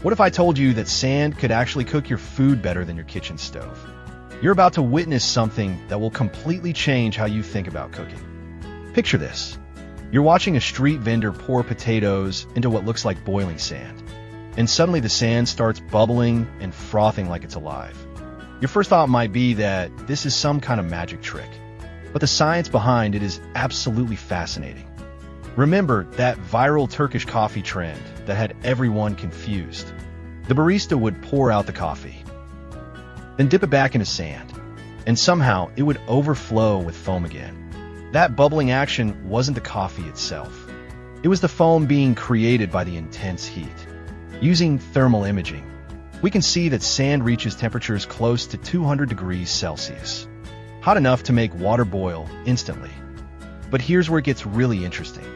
What if I told you that sand could actually cook your food better than your kitchen stove? You're about to witness something that will completely change how you think about cooking. Picture this. You're watching a street vendor pour potatoes into what looks like boiling sand, and suddenly the sand starts bubbling and frothing like it's alive. Your first thought might be that this is some kind of magic trick, but the science behind it is absolutely fascinating. Remember that viral Turkish coffee trend that had everyone confused? The barista would pour out the coffee, then dip it back into sand, and somehow it would overflow with foam again. That bubbling action wasn't the coffee itself. It was the foam being created by the intense heat. Using thermal imaging, we can see that sand reaches temperatures close to 200 degrees Celsius, hot enough to make water boil instantly. But here's where it gets really interesting.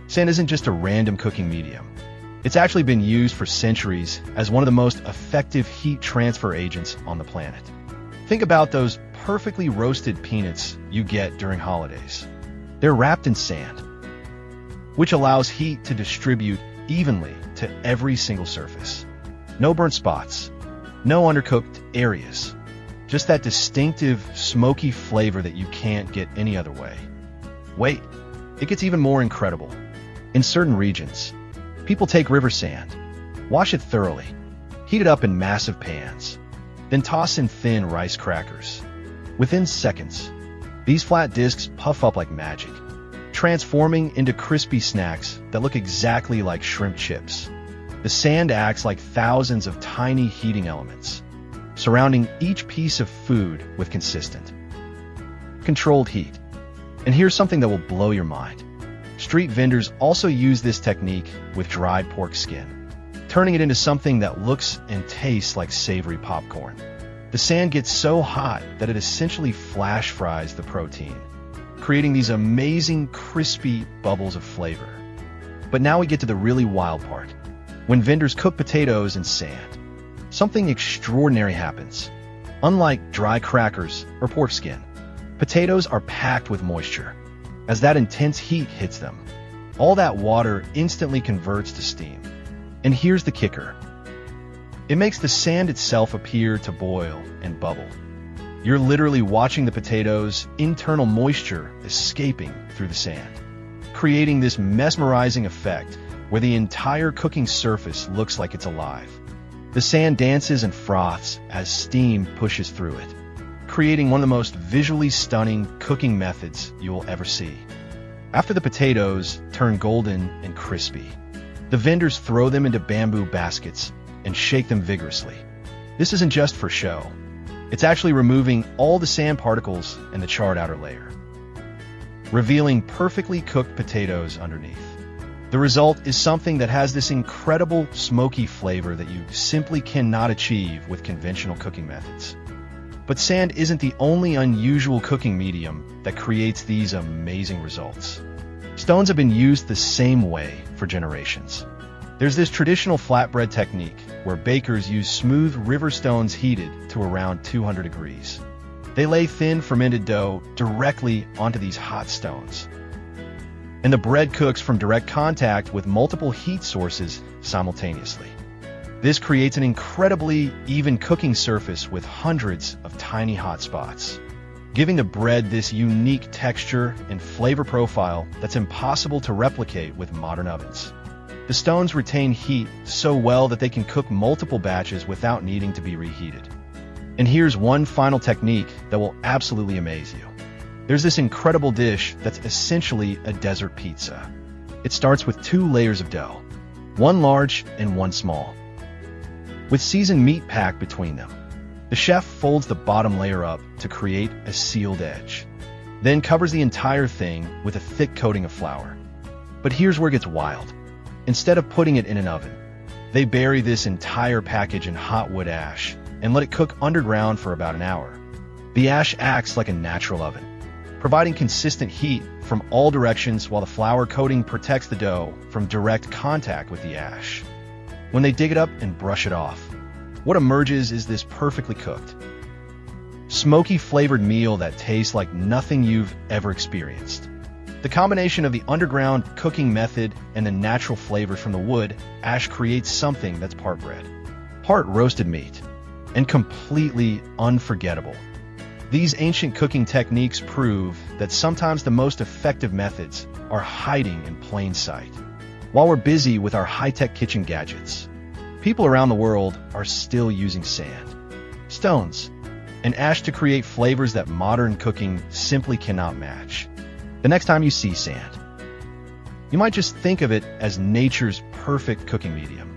Sand isn't just a random cooking medium. It's actually been used for centuries as one of the most effective heat transfer agents on the planet. Think about those perfectly roasted peanuts you get during holidays. They're wrapped in sand, which allows heat to distribute evenly to every single surface. No burnt spots, no undercooked areas, just that distinctive smoky flavor that you can't get any other way. Wait, it gets even more incredible. In certain regions, people take river sand, wash it thoroughly, heat it up in massive pans, then toss in thin rice crackers. Within seconds, these flat discs puff up like magic, transforming into crispy snacks that look exactly like shrimp chips. The sand acts like thousands of tiny heating elements, surrounding each piece of food with consistent, controlled heat. And here's something that will blow your mind. Street vendors also use this technique with dried pork skin, turning it into something that looks and tastes like savory popcorn. The sand gets so hot that it essentially flash fries the protein, creating these amazing crispy bubbles of flavor. But now we get to the really wild part. When vendors cook potatoes in sand, something extraordinary happens. Unlike dry crackers or pork skin, potatoes are packed with moisture. As that intense heat hits them, all that water instantly converts to steam. And here's the kicker. It makes the sand itself appear to boil and bubble. You're literally watching the potatoes' internal moisture escaping through the sand, creating this mesmerizing effect where the entire cooking surface looks like it's alive. The sand dances and froths as steam pushes through it, creating one of the most visually stunning cooking methods you will ever see. After the potatoes turn golden and crispy, the vendors throw them into bamboo baskets and shake them vigorously. This isn't just for show. It's actually removing all the sand particles and the charred outer layer, revealing perfectly cooked potatoes underneath. The result is something that has this incredible smoky flavor that you simply cannot achieve with conventional cooking methods. But sand isn't the only unusual cooking medium that creates these amazing results. Stones have been used the same way for generations. There's this traditional flatbread technique where bakers use smooth river stones heated to around 200 degrees. They lay thin fermented dough directly onto these hot stones, and the bread cooks from direct contact with multiple heat sources simultaneously. This creates an incredibly even cooking surface with hundreds of tiny hot spots, giving the bread this unique texture and flavor profile that's impossible to replicate with modern ovens. The stones retain heat so well that they can cook multiple batches without needing to be reheated. And here's one final technique that will absolutely amaze you. There's this incredible dish that's essentially a desert pizza. It starts with 2 layers of dough, one large and one small, with seasoned meat packed between them. The chef folds the bottom layer up to create a sealed edge, then covers the entire thing with a thick coating of flour. But here's where it gets wild. Instead of putting it in an oven, they bury this entire package in hot wood ash and let it cook underground for about an hour. The ash acts like a natural oven, providing consistent heat from all directions while the flour coating protects the dough from direct contact with the ash. When they dig it up and brush it off, what emerges is this perfectly cooked, smoky flavored meal that tastes like nothing you've ever experienced. The combination of the underground cooking method and the natural flavors from the wood ash creates something that's part bread, part roasted meat, and completely unforgettable. These ancient cooking techniques prove that sometimes the most effective methods are hiding in plain sight. While we're busy with our high-tech kitchen gadgets, people around the world are still using sand, stones, and ash to create flavors that modern cooking simply cannot match. The next time you see sand, you might just think of it as nature's perfect cooking medium.